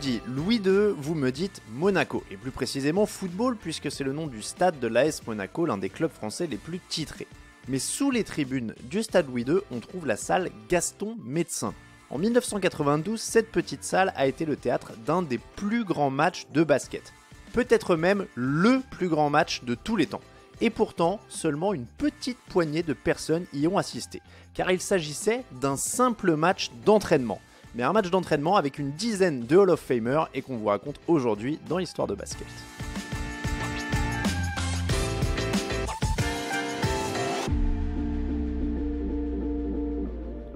dis Louis II, vous me dites Monaco, et plus précisément football puisque c'est le nom du stade de l'AS Monaco, l'un des clubs français les plus titrés. Mais sous les tribunes du stade Louis II, on trouve la salle Gaston Médecin. En 1992, cette petite salle a été le théâtre d'un des plus grands matchs de basket. Peut-être même le plus grand match de tous les temps. Et pourtant, seulement une petite poignée de personnes y ont assisté, car il s'agissait d'un simple match d'entraînement. Mais un match d'entraînement avec une dizaine de Hall of Famers et qu'on vous raconte aujourd'hui dans l'histoire de basket.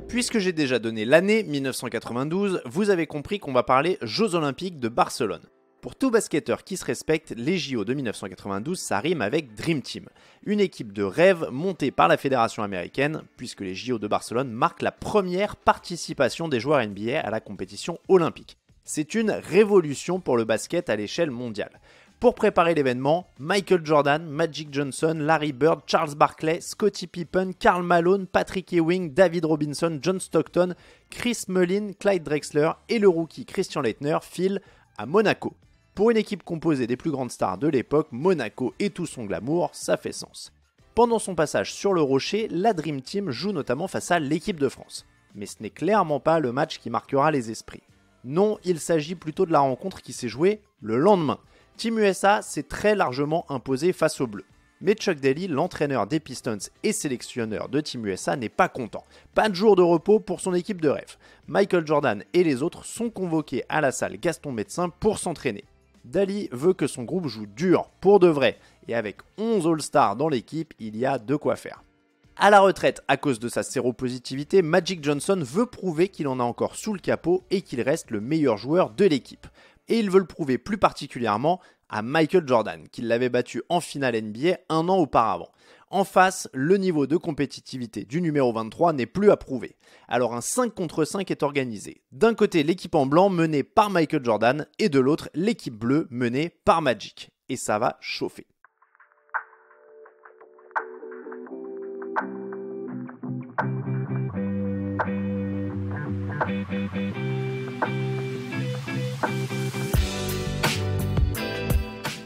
Puisque j'ai déjà donné l'année 1992, vous avez compris qu'on va parler Jeux Olympiques de Barcelone. Pour tout basketteur qui se respecte, les JO de 1992, ça rime avec Dream Team, une équipe de rêve montée par la fédération américaine, puisque les JO de Barcelone marquent la première participation des joueurs NBA à la compétition olympique. C'est une révolution pour le basket à l'échelle mondiale. Pour préparer l'événement, Michael Jordan, Magic Johnson, Larry Bird, Charles Barkley, Scottie Pippen, Karl Malone, Patrick Ewing, David Robinson, John Stockton, Chris Mullin, Clyde Drexler et le rookie Christian Laettner filent à Monaco. Pour une équipe composée des plus grandes stars de l'époque, Monaco et tout son glamour, ça fait sens. Pendant son passage sur le rocher, la Dream Team joue notamment face à l'équipe de France. Mais ce n'est clairement pas le match qui marquera les esprits. Non, il s'agit plutôt de la rencontre qui s'est jouée le lendemain. Team USA s'est très largement imposé face aux Bleus. Mais Chuck Daly, l'entraîneur des Pistons et sélectionneur de Team USA, n'est pas content. Pas de jour de repos pour son équipe de rêve. Michael Jordan et les autres sont convoqués à la salle Gaston Médecin pour s'entraîner. Daly veut que son groupe joue dur, pour de vrai, et avec 11 All-Stars dans l'équipe, il y a de quoi faire. À la retraite, à cause de sa séropositivité, Magic Johnson veut prouver qu'il en a encore sous le capot et qu'il reste le meilleur joueur de l'équipe. Et il veut le prouver plus particulièrement à Michael Jordan, qui l'avait battu en finale NBA un an auparavant. En face, le niveau de compétitivité du numéro 23 n'est plus à prouver. Alors un 5 contre 5 est organisé. D'un côté, l'équipe en blanc menée par Michael Jordan et de l'autre, l'équipe bleue menée par Magic. Et ça va chauffer.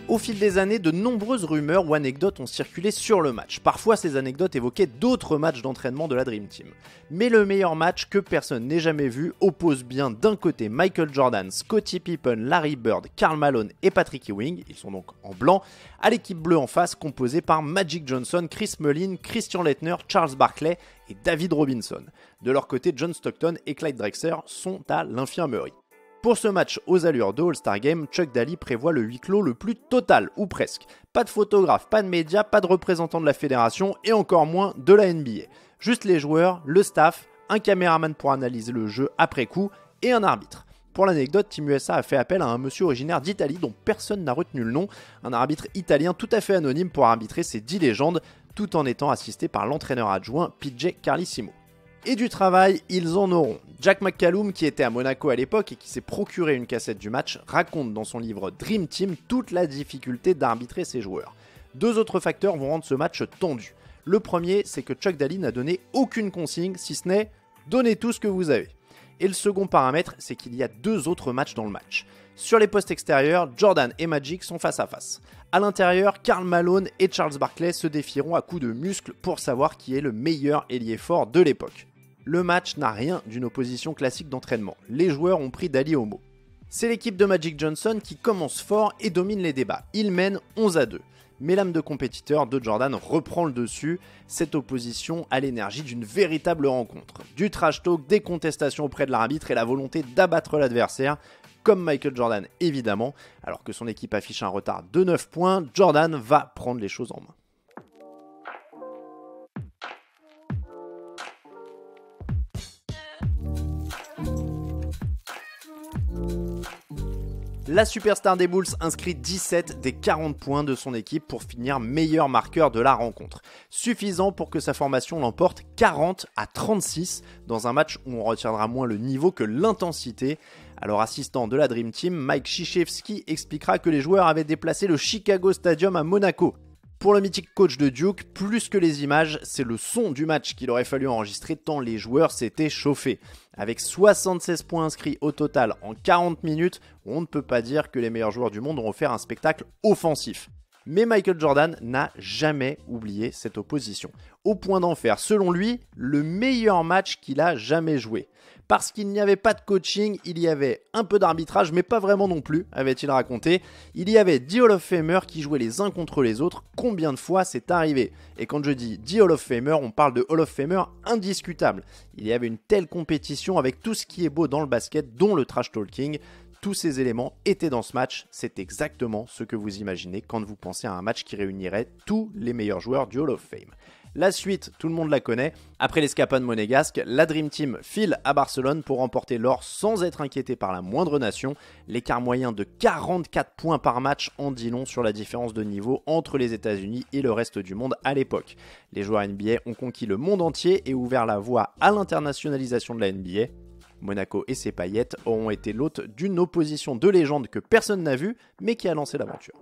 Au fil des années, de nombreuses rumeurs ou anecdotes ont circulé sur le match. Parfois, ces anecdotes évoquaient d'autres matchs d'entraînement de la Dream Team. Mais le meilleur match que personne n'ait jamais vu oppose bien d'un côté Michael Jordan, Scottie Pippen, Larry Bird, Karl Malone et Patrick Ewing, ils sont donc en blanc, à l'équipe bleue en face composée par Magic Johnson, Chris Mullin, Christian Laettner, Charles Barkley et David Robinson. De leur côté, John Stockton et Clyde Drexler sont à l'infirmerie. Pour ce match aux allures de All-Star Game, Chuck Daly prévoit le huis clos le plus total, ou presque. Pas de photographes, pas de médias, pas de représentants de la fédération et encore moins de la NBA. Juste les joueurs, le staff, un caméraman pour analyser le jeu après coup et un arbitre. Pour l'anecdote, Team USA a fait appel à un monsieur originaire d'Italie dont personne n'a retenu le nom, un arbitre italien tout à fait anonyme pour arbitrer ces 10 légendes, tout en étant assisté par l'entraîneur adjoint PJ Carlissimo. Et du travail, ils en auront. Jack McCallum, qui était à Monaco à l'époque et qui s'est procuré une cassette du match, raconte dans son livre Dream Team toute la difficulté d'arbitrer ses joueurs. Deux autres facteurs vont rendre ce match tendu. Le premier, c'est que Chuck Daly n'a donné aucune consigne, si ce n'est « donnez tout ce que vous avez ». Et le second paramètre, c'est qu'il y a deux autres matchs dans le match. Sur les postes extérieurs, Jordan et Magic sont face à face. À l'intérieur, Karl Malone et Charles Barkley se défieront à coups de muscles pour savoir qui est le meilleur ailier fort de l'époque. Le match n'a rien d'une opposition classique d'entraînement. Les joueurs ont pris Daly au mot. C'est l'équipe de Magic Johnson qui commence fort et domine les débats. Il mène 11-2. Mais l'âme de compétiteur de Jordan reprend le dessus. Cette opposition a l'énergie d'une véritable rencontre. Du trash talk, des contestations auprès de l'arbitre et la volonté d'abattre l'adversaire, comme Michael Jordan évidemment. Alors que son équipe affiche un retard de 9 points, Jordan va prendre les choses en main. La superstar des Bulls inscrit 17 des 40 points de son équipe pour finir meilleur marqueur de la rencontre. Suffisant pour que sa formation l'emporte 40-36 dans un match où on retiendra moins le niveau que l'intensité. Alors assistant de la Dream Team, Mike Krzyzewski expliquera que les joueurs avaient déplacé le Chicago Stadium à Monaco. Pour le mythique coach de Duke, plus que les images, c'est le son du match qu'il aurait fallu enregistrer tant les joueurs s'étaient chauffés. Avec 76 points inscrits au total en 40 minutes, on ne peut pas dire que les meilleurs joueurs du monde ont offert un spectacle offensif. Mais Michael Jordan n'a jamais oublié cette opposition, au point d'en faire, selon lui, le meilleur match qu'il a jamais joué. Parce qu'il n'y avait pas de coaching, il y avait un peu d'arbitrage, mais pas vraiment non plus, avait-il raconté. Il y avait 10 Hall of Famers qui jouaient les uns contre les autres. Combien de fois c'est arrivé? Et quand je dis 10 Hall of Famers, on parle de Hall of Famers indiscutables. Il y avait une telle compétition avec tout ce qui est beau dans le basket, dont le trash talking. Tous ces éléments étaient dans ce match, c'est exactement ce que vous imaginez quand vous pensez à un match qui réunirait tous les meilleurs joueurs du Hall of Fame. La suite, tout le monde la connaît. Après l'escapade monégasque, la Dream Team file à Barcelone pour remporter l'or sans être inquiété par la moindre nation. L'écart moyen de 44 points par match en dit long sur la différence de niveau entre les États-Unis et le reste du monde à l'époque. Les joueurs NBA ont conquis le monde entier et ouvert la voie à l'internationalisation de la NBA. Monaco et ses paillettes auront été l'hôte d'une opposition de légende que personne n'a vue, mais qui a lancé l'aventure.